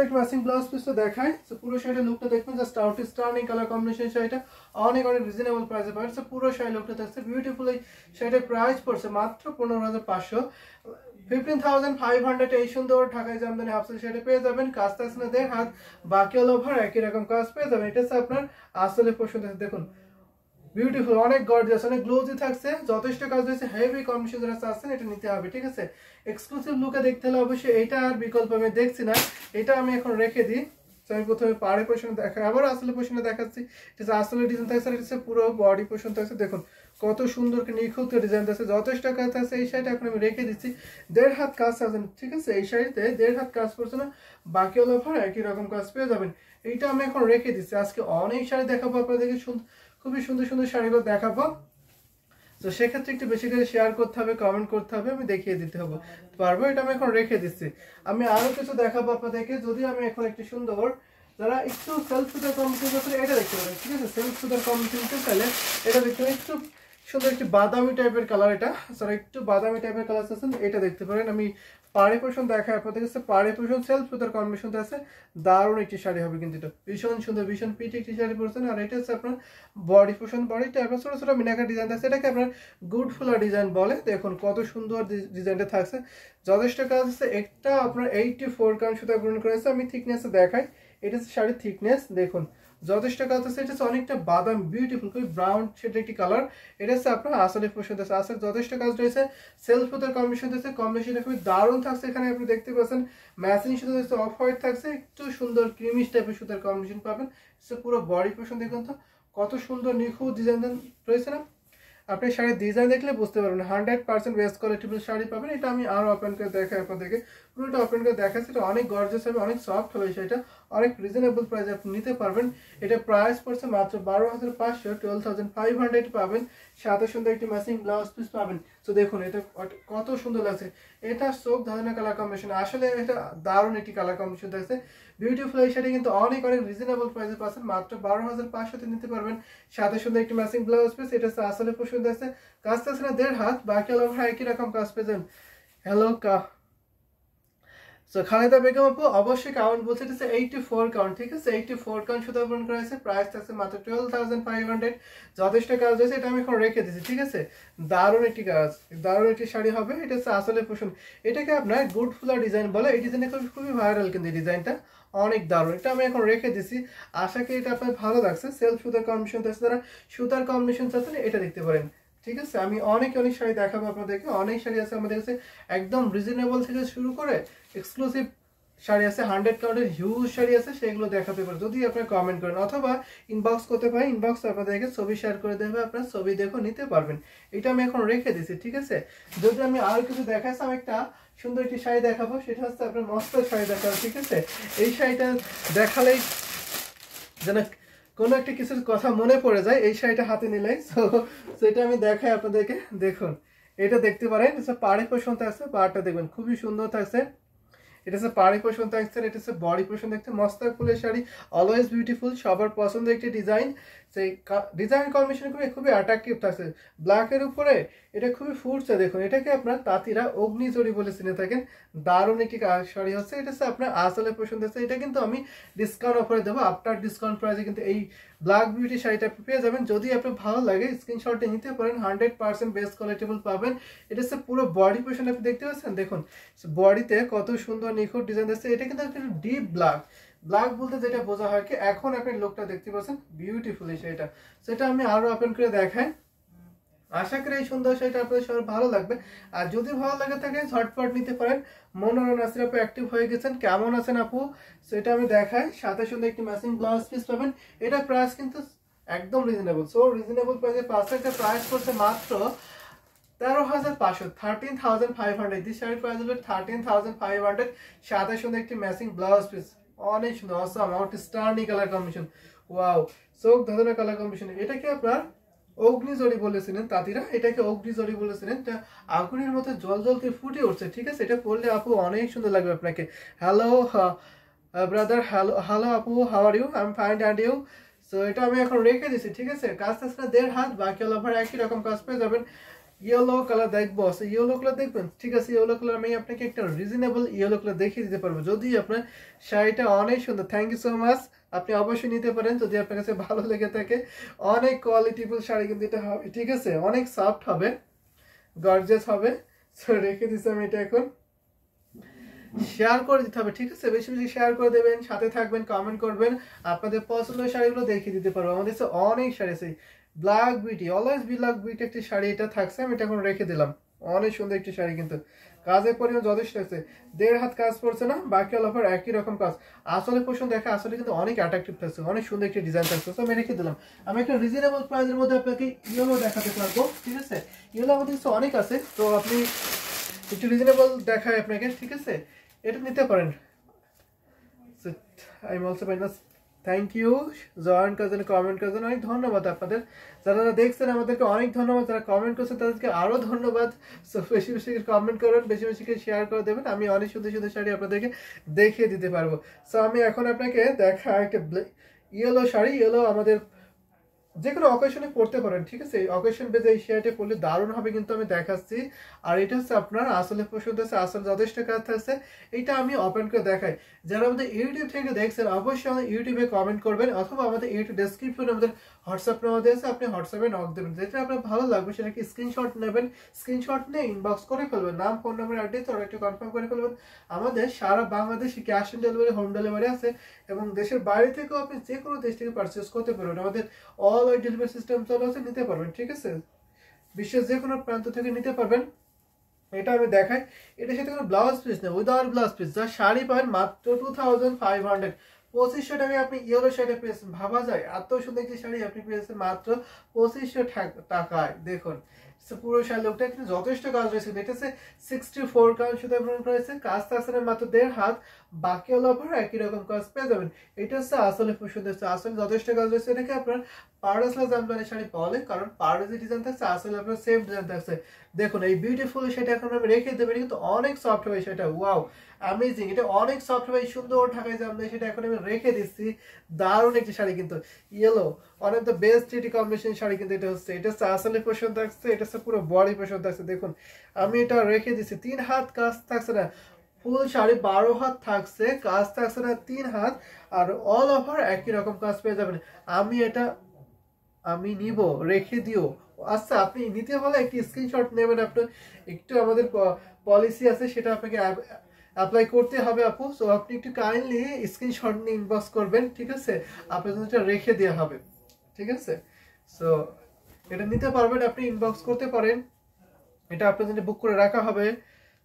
একটা matching blouse piece তো দেখাই। সো পুরো শাড়ির লুকটা দেখবেন, জাস্ট আউটস্ট্যান্ডিং কালার কম্বিনেশন। শাড়িটা অনেক রিজনেবল প্রাইসে পাবেন। সো পুরো শাড়ি লুকটা থাকছে বিউটিফুল। এই শাড়িটার প্রাইস পড়ছে মাত্র 15,500, 15,500। এই সুন্দর ঢাকায় জামদানি হাফসেল শাড়ি পেয়ে যাবেন। কাজ থাকছে না 1.5 হাত, বাকি অল ওভার একই রকম কাজ পেয়ে যাবেন। এটা হচ্ছে আপনার আসলে পছন্দ। দেখুন বিউটিফুল, অনেক গর্জিয়াস, অনেক গ্লোজি থাকছে, যথেষ্ট কাজ হয়েছে। হেভি কম্বিনেশন যারা চাচ্ছেন এটা নিতে হবে, ঠিক আছে। এক্সক্লুসিভ লুকে দেখতে হলে অবশ্যই এটা আর বিকল্প আমি দেখছি না, এটা আমি এখন রেখে দিই। আমি প্রথমে পাড়ে পোর্শন দেখাই, আবার আসলে পোর্শনে দেখাচ্ছি। এটা আসলে ডিজাইন থাকছে, এটা হচ্ছে পুরো বডি পোর্শন থাকছে। দেখুন কত সুন্দর নিখুঁত ডিজাইন থাকছে, যথেষ্ট কাজ আছে। এই শাড়িটা এখন আমি রেখে দিচ্ছি। 1.5 হাত কাজ আছে, ঠিক আছে। এই শাড়িতে 1.5 হাত কাজ করছে না, বাকি অল ওভার একই রকম কাজ পেয়ে যাবেন। এইটা আমি এখন রেখে দিচ্ছি। আজকে অনেক শাড়ি দেখাবো আপনাদেরকে, খুবই সুন্দর সুন্দর শাড়িগুলো দেখাবো। তো সেক্ষেত্রে একটু বেশি করে শেয়ার করতে হবে, কমেন্ট করতে হবে, আমি দেখিয়ে দিতে হবে পারবো। এটা আমি এখন রেখে দিচ্ছি। আমি আরো কিছু দেখাবো আপনাদেরকে। যদি আমি এখন একটু সুন্দর, যারা একটু সেলফ সুতার কম্বিনেশন করতে এটা দেখতে পারেন, ঠিক আছে। সেলফ সুতার কম্বিনেশন চাইলে এটা দেখতে পারেন। একটু সুন্দর একটু বাদামি টাইপের কালার, এটা যারা একটু বাদামি টাইপের কালার আছেন এটা দেখতে পারেন। আমি পাড়ে পোর্শন দেখায় আপনাদের কাছে। পাড়ে পোর্শন সেলফ সুতার কম্বিনেশন আছে, দারুণ একটি শাড়ি হবে কিন্তু। এটা ভীষণ সুন্দর, ভীষণ পিটি একটি শাড়ি পরছেন। আর এটা হচ্ছে আপনার বডি পোর্শন। বডিটা আপনার ছোট ছোট মিনাকার ডিজাইন আছে, এটাকে আপনার গুড ফুলার ডিজাইন বলে। দেখুন কত সুন্দর ডিজাইনটা থাকছে, যথেষ্ট কাজ আছে। একটা আপনার 84 কাউন্ট সুতা গ্রহণ করেছে। আমি থিকনেস দেখাই, এটা হচ্ছে শাড়ির থিকনেস। দেখুন যথেষ্ট কাজ আছে। এটা হচ্ছে অনেকটা বাদাম বিউটিফুল, খুবই ব্রাউন শেডের একটি কালার। এটা হচ্ছে আপনার আসলে পোর্শন আছে। আসলে যথেষ্ট কাজ রয়েছে, সেলফ সুতার কম্বিনেশন আছে। কম্বিনেশনটা খুবই দারুণ থাকছে। এখানে আপনি দেখতে পাচ্ছেন ম্যাচিং সুতা হচ্ছে অফ হোয়াইট থাকছে, একটু সুন্দর ক্রিমিশ টাইপের সুতার কম্বিনেশন পাবেন। পুরো বডি পোর্শন দেখুন তো কত সুন্দর নিখুঁত ডিজাইন রয়েছে না। আপনি শাড়ির ডিজাইন দেখলে বুঝতে পারবেন 100% বেস্ট কোয়ালিটির শাড়ি পাবেন। এটা আমি আরো ওপেন করে দেখাই আপনাদেরকে। পুরোটা ওপেন করে দেখাচ্ছি। এটা অনেক গর্জিয়াস হবে, অনেক সফট হবে। সেটা অনেক রিজনেবল প্রাইসে আপনি নিতে পারবেন। এটা প্রাইস পড়ছে মাত্র 12,500, 12,500 পাবেন। সাথে সুন্দর একটি ম্যাচিং ব্লাউজ পিস পাবেন। তো দেখুন এটা কত সুন্দর লাগছে। এটা চোখ ধাঁধানো কালার কম্বিনেশন, আসলে এটা দারুণ একটি কালার কম্বিনেশন থাকছে। বিউটিফুল। এই শাড়ি কিন্তু অনেক রিজনেবল প্রাইসে পাচ্ছেন, মাত্র 12,500 নিতে পারবেন। সাথে সুন্দর একটি ম্যাচিং ব্লাউজ পিস। এটা আসলে পছন্দ আছে। কাজ আছে না 1.5 হাত, বাকি অল ওভার একই রকম কাজ পেয়েছেন। হ্যালো সো খালেদা বেগম আপু অবশ্যই কাউন্ট বলছে, এটা হচ্ছে 84 কাউন্ট, ঠিক আছে। 84 কাউন্ট সুতা পূরণ করা হয়েছে। প্রাইস আছে মাত্র 12,500। যথেষ্ট কাজ হয়েছে, এটা আমি এখন রেখে দিচ্ছি, ঠিক আছে। দারুণ একটি কাজ, দারুণ একটি শাড়ি হবে। এটা হচ্ছে আসলে পছন্দ। এটাকে আপনার গুড ফুলার ডিজাইন বলে। এই ডিজাইনটা খুবই ভাইরাল কিন্তু এই ডিজাইনটা অনেক দারুণ। এটা আমি এখন রেখে দিচ্ছি। আশা করি এটা আপনার ভালো লাগছে। সেলফ সুতার কম্বিনেশন আছে, যারা সুতার কম্বিনেশন চাচ্ছেন এটা দেখতে পারেন, ঠিক আছে। আমি অনেক শাড়ি দেখাবো আপনাদেরকে। অনেক শাড়ি আছে আমাদের কাছে, একদম রিজনেবল থেকে শুরু করে এক্সক্লুসিভ শাড়ি আছে, 100 কাউন্টের হিউজ শাড়ি আছে, সেগুলো দেখাতে পারে যদি আপনারা কমেন্ট করেন, অথবা ইনবক্স করতে পারেন। ইনবক্স আপনাদেরকে ছবি শেয়ার করে দেবে, আপনারা ছবি দেখো নিতে পারবেন। এটা আমি এখন রেখে দিচ্ছি, ঠিক আছে। যদি আমি আর কিছু দেখাচ্ছি, আমি একটা সুন্দর একটি শাড়ি দেখাবো। সেটা হচ্ছে আপনার মস্ত শাড়ি দেখাবো, ঠিক আছে। এই শাড়িটা দেখালেই যেন কোনো একটা কিছুর কথা মনে পড়ে যায় এই শাড়িটা হাতে নিলেই। সো এটা আমি দেখাই আপনাদেরকে। দেখুন এটা দেখতে পারেন, পাড়ে পোর্শন থাকছে। পাড়টা দেখবেন খুবই সুন্দর থাকছে। এটা হচ্ছে পাড়ি পোর্শন থাকছে, এটা হচ্ছে বডি পোর্শন দেখতে মস্তাক ফুলের শাড়ি, অলওয়েজ বিউটিফুল, সবার পছন্দের একটি ডিজাইন। সেই ডিজাইন কম্বিনেশন খুবই অ্যাট্রাকটিভ থাকছে। ব্ল্যাকের উপরে এটা খুবই ফুটছে। দেখুন এটাকে আপনার তাঁতিরা অগ্নিজড়ি বলে চিনে থাকেন। দারুণ একটি শাড়ি হচ্ছে। এটা হচ্ছে আপনার আসলে পছন্দ হচ্ছে। এটা কিন্তু আমি ডিসকাউন্ট অফারে দেবো, আফটার ডিসকাউন্ট প্রাইসে কিন্তু এই ব্ল্যাক বিউটি শাড়িটা পেয়ে যাবেন। যদি আপনার ভালো লাগে স্ক্রিনশটে নিতে পারেন, 100% বেস্ট কোয়ালিটিবল পাবেন। এটা হচ্ছে পুরো বডি পোর্শন আপনি দেখতে পাচ্ছেন। দেখুন বডিতে কত সুন্দর নিখুঁত ডিজাইন আছে। এটা কিন্তু একটু ডিপ ব্ল্যাক, ব্ল্যাক বলতে যেটা বোঝা হয় কি, এখন আপনি লুকটা দেখতে পাচ্ছেন বিউটিফুল এই শাড়িটা। সেটা আমি আরো ওপেন করে দেখাই। আশা করি এই সুন্দর শাড়িটা আপনাদের সবার ভালো লাগবে। আর যদি ভালো লাগে থাকে ঝটপট নিতে পারেন। মনোরম নাসির আপু অ্যাক্টিভ হয়ে গেছেন, কেমন আছেন আপু সেটা আমি দেখাই। সাথে সুন্দর একটি ম্যাচিং ব্লাউজ পিস পাবেন। এটা প্রাইস কিন্তু একদম রিজনেবল। সো রিজনেবল প্রাইসে পাঁচটা। একটা প্রাইস করছে মাত্র 13,500, 13,500। দিস শাড়ির প্রাইস হবে 13,500। সাথে সুন্দর একটি ম্যাচিং ব্লাউজ পিস, অনেক সুন্দর, awesome, outstanding colour combination. Wow, চোখ ধাঁধানো কালার কম্বিনেশন। এটাকে আপনার অগ্নিজড়ি বলেছিলেন তাঁতিরা, এটাকে অগ্নিজড়ি বলেছিলেন। এটা আগুনের মতো জল জলতে ফুটে উঠছে, ঠিক আছে। এটা পরলে আপু অনেক সুন্দর লাগবে আপনাকে। হ্যালো ব্রাদার, হ্যালো আপু, how are you? I am fine and you? So এটা আমি এখন রেখে দিচ্ছি, ঠিক আছে। কাজ আসলে 1.5 হাত, বাকি অল ওভার একই রকম কাজ পেয়ে যাবেন। ইয়েলো কালার দেখবো, ইয়েলো কালার দেখবেন, ঠিক আছে। ইয়েলো কালার আমি আপনাকে একটা রিজনেবল ইয়েলো কালার দেখিয়ে দিতে পারবো, যদি আপনার শাড়িটা অনেক সুন্দর। Thank you so much. আপনি অবশ্যই নিতে পারেন যদি আপনার কাছে ভালো লেগে থাকে। অনেক কোয়ালিটিফুল শাড়ি কিন্তু এটা হবে, ঠিক আছে। অনেক সফট হবে, গর্জিয়াস হবে। সো রেখে দিচ্ছি আমি এটা এখন। শেয়ার করে দিতে হবে, ঠিক আছে। বেশি বেশি শেয়ার করে দেবেন, সাথে থাকবেন, কমেন্ট করবেন, আপনাদের পছন্দের শাড়িগুলো দেখিয়ে দিতে পারবো। আমাদের কাছে অনেক শাড়ি আছে। Black beauty, always black beauty একটি শাড়ি এটা থাকছে, আমি এটা এখন রেখে দিলাম। অনেক সুন্দর একটি শাড়ি, কিন্তু কাজের পরিমাণ যথেষ্ট আছে। 1.5 হাত কাজ পড়ছে না, বাকি অল ওভার একই রকম কাজ। আসলে পোষণ দেখা আসলে কিন্তু অনেক অ্যাট্রাকটিভ থাকছে, অনেক সুন্দর একটি ডিজাইন থাকছে। তো আমি রেখে দিলাম। আমি একটা রিজনেবল প্রাইসের মধ্যে আপনাকে ইয়েলো দেখাতে পারবো, ঠিক আছে। ইয়েলো আমাদের কাছে অনেক আছে, তো আপনি একটু রিজনেবল দেখায় আপনাকে, ঠিক আছে। এটা নিতে পারেন। I am also minus. Thank you join cousin, comment cousin, অনেক ধন্যবাদ আপনাদের। যারা দেখছেন আমাদেরকে অনেক ধন্যবাদ, যারা কমেন্ট করছেন তাদেরকে আরও ধন্যবাদ। সো বেশি বেশি কমেন্ট করবেন, বেশি বেশি শেয়ার করে দেবেন, আমি অনেক সুন্দর সুন্দর শাড়ি আপনাদেরকে দেখিয়ে দিতে পারবো। সো আমি এখন আপনাকে দেখা একটা ইয়েলো শাড়ি, ইয়েলো আমাদের যে কোনো অকেশনে পড়তে পারেন, ঠিক আছে। এই অকেশন বেজে এই শাড়িটা পরলে দারুণ হবে, কিন্তু আমি দেখাচ্ছি। আর এটা হচ্ছে আপনার আসলে পছন্দ আছে, আসলে যথেষ্ট কাজ থাকছে। এটা আমি ওপেন করে দেখাই। যারা আমাদের ইউটিউব থেকে দেখছেন অবশ্যই আমাদের ইউটিউবে কমেন্ট করবেন, অথবা আমাদের ইউটিউব ডেসক্রিপশনে আমাদের হোয়াটসঅ্যাপ নাম্বার দেওয়া আছে, আপনি হোয়াটসঅ্যাপে নক দেবেন। যেটা আপনার ভালো লাগবে সেটাকে স্ক্রিনশট নেবেন, স্ক্রিনশট নিয়ে ইনবক্স করে ফেলবেন, নাম, ফোন নাম্বার, অ্যাড্রেস অর্ডারটি কনফার্ম করে ফেলবেন। আমাদের সারা বাংলাদেশে cash on delivery, home delivery আছে, এবং দেশের বাইরে থেকেও আপনি যে কোনো দেশ থেকে পারচেস করতে পারবেন। আমাদের অল ওয়াই ডেলিভারি সিস্টেম চালু আছে, নিতে পারবেন, ঠিক আছে। বিশ্বের যে কোনো প্রান্ত থেকে নিতে পারবেন। এটা আমি দেখাই। এটার সাথে কোনো ব্লাউজ পিস নেই, উইদাউট ব্লাউজ পিস। যা শাড়ি পাবেন মাত্র 2500, 2500 টাকায় আপনি ইয়েলো শাড়ি পেয়েছেন। ভাবা যায় এত সুন্দর একটি শাড়ি আপনি পেয়েছেন মাত্র 2500 টাকায়। দেখুন পুরো শাড়ি লোকটা কিন্তু যথেষ্ট কাজ রয়েছে। এটা হচ্ছে 64 কাউন্ট সুতা ব্যবহার করেছে, কাজ আসলে মাত্র 1.5 হাত, বাকি অল ওভার একই রকম কাজ পেয়ে যাবেন। এটা হচ্ছে আসলে পছন্দ হচ্ছে, আসলে যথেষ্ট কাজ রয়েছে। এটাকে আপনার পারদা জামদানি শাড়ি বলে, কারণ পারদা যে ডিজাইন থাকছে আসলে আপনার সেম ডিজাইন থাকছে। দেখুন এই বিউটিফুল সেটা এখন আমি রেখে দেবেন, কিন্তু অনেক সফট হবে সেটা। ওয়াও, অ্যামেজিং, এটা অনেক সফট হবে, সুন্দর ঢাকায় জামদানি, সেটা এখন আমি রেখে দিচ্ছি। দারুণ একটি শাড়ি, কিন্তু yellow one of the best এটি কম্বিনেশন শাড়ি, কিন্তু এটা হচ্ছে আসলে পোষণ থাকছে, এটা হচ্ছে পুরো বডি পোষণ থাকছে। দেখুন আমি এটা রেখে দিচ্ছি। 3 হাত কাজ থাকছে না, ফুল শাড়ি 12 হাত থাকছে, কাজ থাকছে না 3 হাত, আর অল ওভার একই রকম কাজ পেয়ে যাবেন। আমি নিব, রেখে দিও। আচ্ছা, আপনি নিতে হলে একটি স্ক্রিনশট নেবেন, আপনার একটু আমাদের পলিসি আছে, সেটা আপনাকে অ্যাপ্লাই করতে হবে আপু। সো আপনি একটু কাইন্ডলি স্ক্রিনশট নিয়ে ইনবক্স করবেন, ঠিক আছে। আপনার জন্য এটা রেখে দেওয়া হবে, ঠিক আছে। সো এটা নিতে পারবেন, আপনি ইনবক্স করতে পারেন, এটা আপনার জন্য বুক করে রাখা হবে।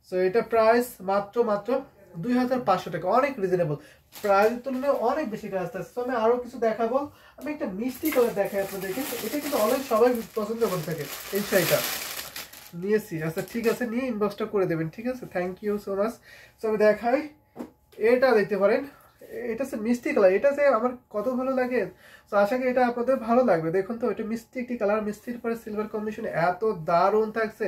সো এটা প্রাইস মাত্র 2500 টাকা, অনেক রিজনেবল। প্রাইসের তুলনায় অনেক বেশি কাজ আছে। আমি আরো কিছু দেখাবো। আমি একটা মিষ্টি কালার দেখাই আপনাদেরকে, এটা কিন্তু অনেক সবাই পছন্দ করে থাকে এই শাড়িটা। নিয়েছি, আচ্ছা ঠিক আছে, নিয়ে ইনবক্সটা করে দেবেন, ঠিক আছে। Thank you so much. So আমি দেখাই, এটা দেখতে পারেন, এটা হচ্ছে মিষ্টি কালার। এটা যে আমার কত ভালো লাগে, তো আশা করি এটা আপনাদের ভালো লাগবে। দেখুন তো, এটা মিষ্টি একটি কালার, মিষ্টির পরে সিলভার কম্বিনেশন, এত দারুণ থাকছে,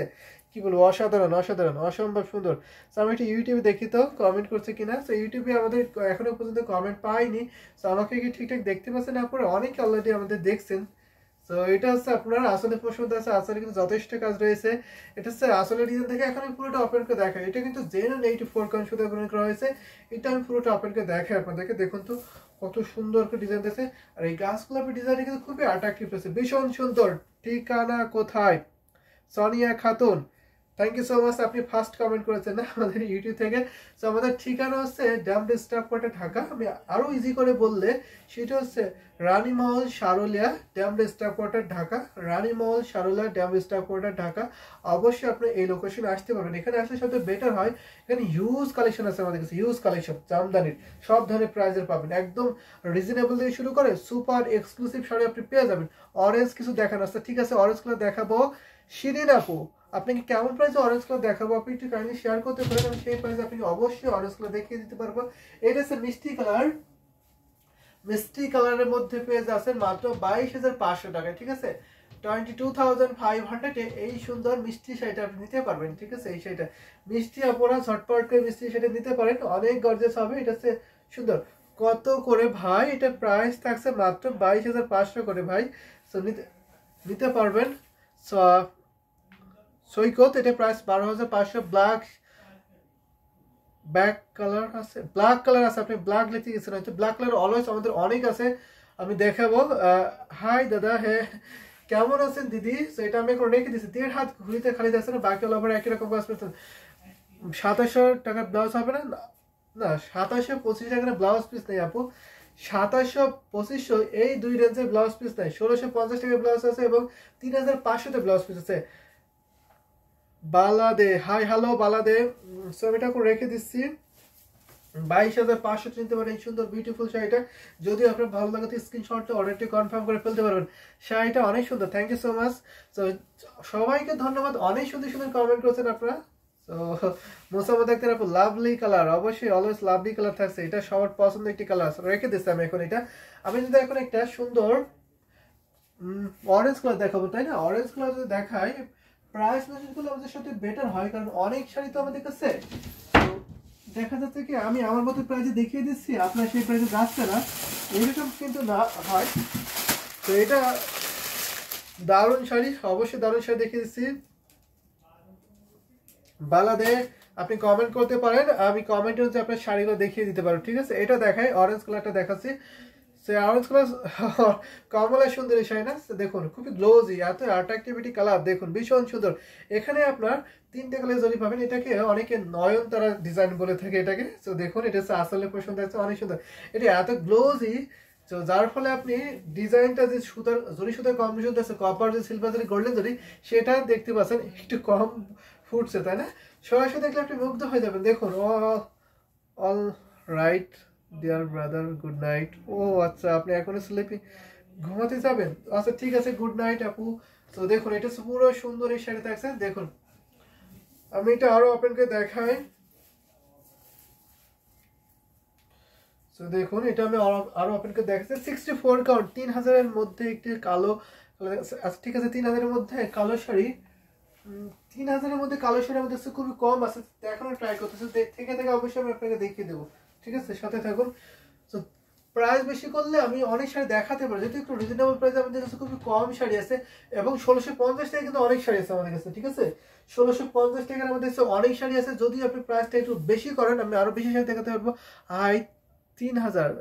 কি বলবো, অসাধারণ অসাধারণ অসম্ভব সুন্দর। তো আমি একটু ইউটিউবে দেখি তো কমেন্ট করছে কিনা। তো ইউটিউবে আমাদের এখনো পর্যন্ত কমেন্ট পাইনি। তো আমাকে কি ঠিকঠাক দেখতে পাচ্ছেন না পরে, অনেকে অলরেডি আমাদের দেখছেন। তো এটা হচ্ছে আপনার আসলে পছন্দ আছে, আসলে কিন্তু যথেষ্ট কাজ রয়েছে। এটা হচ্ছে আসলে ডিজাইন থেকে এখন আমি পুরোটা ওপেন করে দেখাই। এটা কিন্তু জেনুইন 84 কাউন্ট সুতা ব্যবহার করা হয়েছে। এটা আমি পুরোটা ওপেন করে দেখাই আপনাদেরকে। দেখুন তো কত সুন্দর করে ডিজাইন দিয়েছে, আর এই গাছ গোলাপের ডিজাইনটা কিন্তু খুবই অ্যাট্রাকটিভ হয়েছে, ভীষণ সুন্দর। ঠিকানা কোথায়? Sonia Khatun, thank you so much. আপনি ফার্স্ট কমেন্ট করেছেন না আমাদের ইউটিউব থেকে। সো আমাদের ঠিকানা হচ্ছে ড্যামড স্টাফ কোয়ার্টার, ঢাকা। আমি আরও ইজি করে বললে সেটা হচ্ছে রানীমহল Sarulia ড্যামড staff quarter, Dhaka. রানীমহল Sarulia ড্যামড staff quarter, Dhaka. অবশ্যই আপনি এই লোকেশনে আসতে পারবেন। এখানে আসলে সবচেয়ে বেটার হয়, এখানে হিউজ কালেকশন আছে আমাদের কাছে, হিউজ কালেকশন জামদানির সব ধরনের প্রাইজের পাবেন, একদম রিজনেবল থেকে শুরু করে সুপার এক্সক্লুসিভ শাড়ি আপনি পেয়ে যাবেন। অরেঞ্জ কিছু দেখান আসছে, ঠিক আছে, অরেঞ্জ কালার দেখাবো। শিরিন আপু, আপনাকে কেমন প্রাইসে অরেঞ্জ কালার দেখাবো, আপনি একটু কাইন্ডলি শেয়ার করতে পারেন, আমি সেই প্রাইসে আপনাকে অবশ্যই অরেঞ্জ কালার দেখিয়ে দিতে পারবো। এটা হচ্ছে মিষ্টি কালার, মিষ্টি কালারের মধ্যে পেয়ে যাচ্ছেন মাত্র 22,500 টাকায়, ঠিক আছে। 22,500 এই সুন্দর মিষ্টি শাড়িটা আপনি নিতে পারবেন, ঠিক আছে। এই শাড়িটা মিষ্টি আপনারা ঝটপট করে মিষ্টি শাড়ি নিতে পারেন, অনেক গর্জিয়াস হবে। এটা হচ্ছে সুন্দর। কত করে ভাই? এটা প্রাইস থাকছে মাত্র 22,500 করে ভাই। সো নিতে পারবেন। সো সৈকত, এটা প্রাইস 12,500। ব্ল্যাক ব্যাক কালার আছে, ব্ল্যাক কালার আছে, আপনি ব্ল্যাক লিখতে গেছেন হয়তো। ব্ল্যাক কালার অলওয়েজ আমাদের অনেক আছে, আমি দেখাবো। হাই দাদা, হ্যাঁ কেমন আছেন দিদি? তো এটা আমি এখন রেখে দিচ্ছি। 1.5 হাত ঘুরিতে খালি যাচ্ছে না, বাকি অল ওভার একই রকম কাজ করতে। 2700 টাকার ব্লাউজ হবে না? না 2725 টাকার ব্লাউজ পিস নেই আপু, 2700 2500 এই দুই রেঞ্জের ব্লাউজ পিস নেই। 1650 টাকার ব্লাউজ আছে এবং 3500 ব্লাউজ পিস আছে। বালাদে, হাই হ্যালো বালাদে। সো আমি এটা এখন রেখে দিচ্ছি। 22,500 নিতে পারেন এই সুন্দর বিউটিফুল শাড়িটা। যদি আপনার ভালো লাগে তো স্ক্রিনশটটা অর্ডারটি কনফার্ম করে ফেলতে পারবেন। শাড়িটা অনেক সুন্দর, থ্যাংক ইউ সো মাচ। তো সবাইকে ধন্যবাদ, অনেক সুন্দর সুন্দর কমেন্ট করেছেন আপনারা। তো মোসাম্মদ আক্তার আপু, লাভলি কালার, অবশ্যই অলওয়েজ লাভলি কালার থাকছে, এটা সবার পছন্দ একটি কালার। রেখে দিচ্ছি আমি এখন এটা। আমি যদি এখন একটা সুন্দর অরেঞ্জ কালার দেখাবো, তাই না? অরেঞ্জ কালার যদি দেখাই, প্রাইস মেসেজগুলো আমাদের সাথে বেটার হয়, কারণ অনেক শাড়ি তো আমাদের কাছে দেখা যাচ্ছে কি আমি আমার মতো প্রাইজে দেখিয়ে দিচ্ছি, আপনার সেই প্রাইজে যাচ্ছে না, এরকম কিন্তু না হয়। তো এটা দারুণ শাড়ি, অবশ্যই দারুণ শাড়ি দেখিয়ে দিচ্ছি। বালাদে আপনি কমেন্ট করতে পারেন, আমি কমেন্টে হচ্ছে আপনার শাড়িগুলো দেখিয়ে দিতে পারবো, ঠিক আছে? এটা দেখাই, অরেঞ্জ কালারটা দেখাচ্ছি। সে অরেঞ্জ কালার কমলা সুন্দরী শাড়ি না, দেখুন খুবই গ্লোজি, এত অ্যাট্রাক্টিভিটি কালার, দেখুন ভীষণ সুন্দর। এখানে আপনার 3টে কালার জরি পাবেন, এটাকে অনেকে নয়নতারা ডিজাইন বলে থাকে এটাকে। তো দেখুন এটা হচ্ছে আসলে পছন্দ আছে, অনেক সুন্দর, এটা এত গ্লোজি। তো যার ফলে আপনি ডিজাইনটা যে সুতার জরি সুতার কম্বিনেশন আছে, কপার যে সিলভার জরি গোল্ডেন জরি, সেটা দেখতে পাচ্ছেন একটু কম ফুটছে, তাই না? সরাসরি দেখলে আপনি মুগ্ধ হয়ে যাবেন। দেখুন all right dear brother, good night. ও আচ্ছা, আপনি এখনো স্লিপি, ঘুমাতে যাবেন? আচ্ছা ঠিক আছে, গুড নাইট আপু। তো দেখুন এটা পুরো সুন্দর এই শাড়ি থাকছে, দেখুন আমি এটা আরো ওপেন করে দেখাই। তো দেখুন এটা আমি আরো ওপেন করে দেখাচ্ছি। 64 কাউন্ট, 3000 এর মধ্যে একটি কালো, আচ্ছা ঠিক আছে 3000 এর মধ্যে কালো শাড়ি, 3000 এর মধ্যে কালো শাড়ি আমাদের কাছে খুবই কম আছে, দেখানোর ট্রাই করতেছে, থেকে থেকে অবশ্যই আমি আপনাকে দেখিয়ে দেবো, ঠিক আছে? সাথে থাকুন। তো প্রাইস বেশি করলে আমি অনেক শাড়ি দেখাতে পারি, যেহেতু একটু রিজনেবল প্রাইসে আমাদের কাছে খুবই কম শাড়ি আছে, এবং 1650 টাকা কিন্তু অনেক শাড়ি আছে আমাদের কাছে, ঠিক আছে? 1650 টাকার আমাদের কাছে অনেক শাড়ি আছে। যদি আপনি প্রাইসটা একটু বেশি করেন, আমি আরো বেশি শাড়ি দেখাতে পারবো। হাই 3000,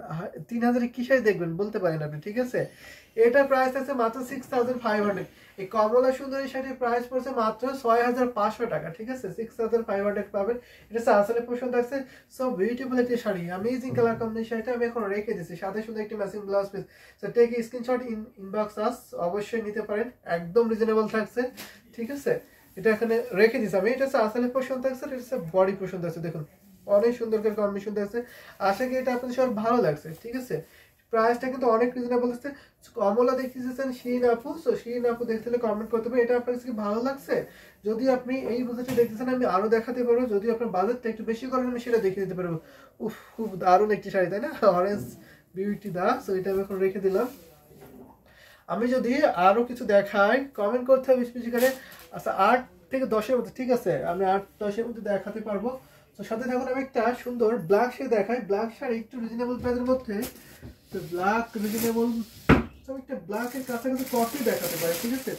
3000 কি শাড়ি দেখবেন বলতে পারেন আপনি, ঠিক আছে? এটা প্রাইস আছে মাত্র 6500। এই কমলা সুন্দরী শাড়ির প্রাইস পড়ছে মাত্র 6500 টাকা, ঠিক আছে? 6500 পাবেন। এটা আসলে পছন্দ আছে, সো বিউটিফুল একটি শাড়ি, অ্যামেজিং কালার কম্বিনেশন। শাড়িটা আমি এখন রেখে দিচ্ছি, সাথে সুন্দর একটি matching blouse piece. So take screenshot inbox us, অবশ্যই নিতে পারেন, একদম রিজনেবল থাকছে, ঠিক আছে? এটা এখানে রেখে দিচ্ছি আমি। এটা আসলে পছন্দ আছে, এটা বডি পছন্দ আছে, দেখুন অনেক সুন্দর করে কম্বিনেশন আছে। আশা করি এটা আপনাদের সবার ভালো লাগছে, ঠিক আছে? প্রাইসটা কিন্তু অনেক রিজনেবল আছে। কমলা দেখতেছেন শিন আপু, সো শিন আপু দেখতে হলে কমেন্ট করতে হবে এটা আপনার কাছে ভালো লাগছে। যদি আপনি এই বাজেটে দেখতেছেন আমি আরো দেখাতে পারবো, যদি আপনার বাজেটটা একটু বেশি করেন আমি সেটা দেখিয়ে দিতে পারবো। উফ, খুব দারুণ একটি শাড়ি, তাই না? অরেঞ্জ বিউটি দা, সো এটা আমি এখন রেখে দিলাম। আমি যদি আরো কিছু দেখাই, কমেন্ট করতে হবে বেশি বেশি করে। আচ্ছা 8 থেকে 10-এর মধ্যে, ঠিক আছে? আমি 8-10-এর মধ্যে দেখাতে পারবো। তো সাথে থাকুন, আমি একটা সুন্দর ব্ল্যাক শাড়ি দেখাই, ব্ল্যাক শাড়ি একটু রিজনেবল প্রাইসের মধ্যে। তো ব্ল্যাক রিজনেবল, তো একটা ব্ল্যাকের কাছাকাছি কফি দেখাতে পারি, ঠিক আছে?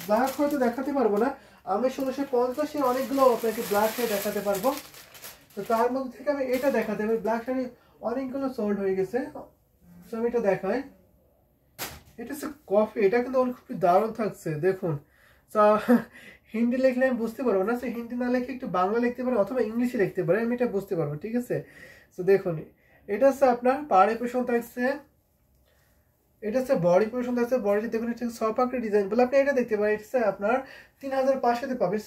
ব্ল্যাক হয়তো দেখাতে পারবো না, আমি 1650-এর অনেকগুলো আপনাকে ব্ল্যাক শাড়ি দেখাতে পারবো। তো তার মধ্যে থেকে আমি এটা দেখাতে পারি, ব্ল্যাক শাড়ি অনেকগুলো সোল্ড হয়ে গেছে, তো আমি এটা দেখাই। এটা হচ্ছে কফি, এটা কিন্তু অনেক খুবই দারুণ থাকছে, দেখুন। হিন্দি লিখলে আমি বুঝতে পারবো না, হিন্দি না লিখে একটু বাংলা লিখতে পারে অথবা ইংলিশে লিখতে পারে, আমি এটা বুঝতে পারবো, ঠিক আছে? তো দেখুন এটা হচ্ছে আপনার পাড়ি পোষণ থাকছে, এটা হচ্ছে বডি পোষণ থাকছে, বডি দেখুন এটা সপাকড়ি ডিজাইন বলে আপনি এটা দেখতে পারেন। এটা হচ্ছে আপনার 3500-তে পাবেন,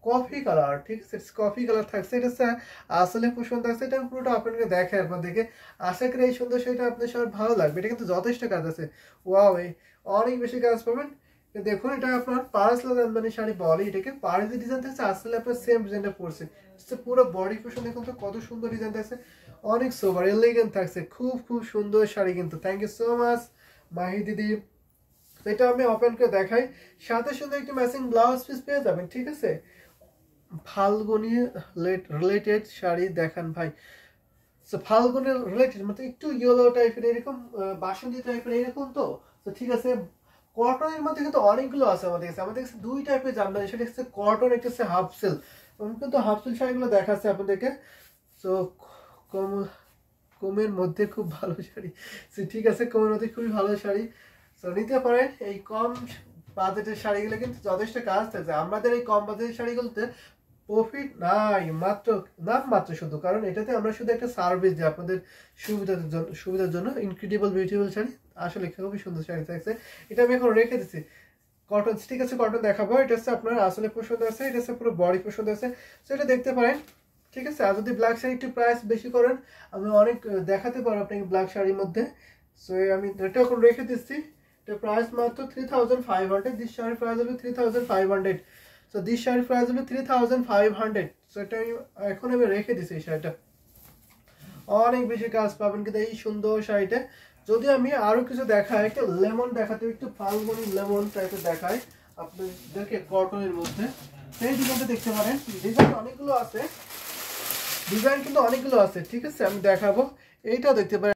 কফি কালার, ঠিক আছে? কফি কালার থাকছে, এটা হচ্ছে আসলে পোষণ থাকছে। এটা পুরোটা আপনাকে দেখে আপনাদেরকে, আশা করি এই সুন্দর শাড়িটা আপনার সবার ভালো লাগবে। এটা কিন্তু যথেষ্ট কাজ আছে, ওয়াও, অনেক বেশি কাজ পাবেন। দেখুন এটা আপনার পারসলাল জামদানি শাড়ি বলে এটাকে, পাড়ি ডিজাইন থাকছে, আসলে আপনার সেম ডিজাইনটা পড়ছে, পুরো বডি পোষণ দেখুন তো কত সুন্দর ডিজাইন থাকছে, অনেক সোবার এলিগেন্ট থাকছে, খুব খুব সুন্দর শাড়ি কিন্তু। Thank you so much Mahi দিদি। এটা আমি ওপেন করে দেখাই, সাথে সুন্দর একটি ম্যাচিং ব্লাউজ পিস পেয়ে যাবেন, ঠিক আছে? ফাল্গুনি রিলেটেড শাড়ি দেখান ভাই। সো ফাল্গুনি রিলেটেড মানে একটু ইয়েলো টাইপের, এরকম বাসন্তী টাইপের এরকম, তো ঠিক আছে? কটনের মধ্যে কিন্তু অনেকগুলো আছে আমাদের কাছে দুই টাইপের জামদানি, সেটা হচ্ছে কটন, একটা হচ্ছে হাফ সিল্ক। আমি কিন্তু হাফ সিল্ক শাড়িগুলো দেখাচ্ছি আপনাদেরকে। তো কম কমের মধ্যে খুব ভালো শাড়ি, ঠিক আছে, কমের মধ্যে খুবই ভালো শাড়ি, তো নিতে পারেন। এই কম বাজেটের শাড়িগুলো কিন্তু যথেষ্ট কাজ থাকছে। আমাদের এই কম বাজেটের শাড়িগুলোতে প্রফিট নাই, মাত্র শুধু, কারণ এটাতে আমরা শুধু একটা সার্ভিস দিই আপনাদের সুবিধার জন্য। ইনক্রেডিবল বিউটিফুল শাড়ি, আসলে খুবই সুন্দর শাড়ি থাকছে। এটা আমি এখন রেখে দিচ্ছি কটন, ঠিক আছে, কটন দেখাবো। এটা হচ্ছে আপনার আসলে পছন্দ আছে, এটা হচ্ছে পুরো বডি পছন্দ আছে, তো এটা দেখতে পারেন, ঠিক আছে। আর যদি ব্ল্যাক শাড়ি একটু প্রাইস বেশি করেন, আমি অনেক দেখাতে পারবো আপনাকে ব্ল্যাক শাড়ির মধ্যে। সো আমি এটা এখন রেখে দিচ্ছি, এটা প্রাইস মাত্র 3500। দিস শাড়ির প্রাইস হবে 3500। সো দিস শাড়ির প্রাইস হবে 3500। সো এটা এখন আমি রেখে দিচ্ছি এই শাড়িটা। অনেক বেশি কাজ পাবেন কিন্তু এই সুন্দর শাড়িটা। যদি আমি আরো কিছু দেখাই, একটা লেমন দেখাতে, একটু ফাল্গুনি লেমন টাইপের দেখাই আপনাদেরকে কটনের মধ্যে, সেই ডিজাইনটা দেখতে পারেন। ডিজাইন অনেকগুলো আছে, ঠিক আছে, আমি দেখাবো। এইটাও দেখতে পারেন।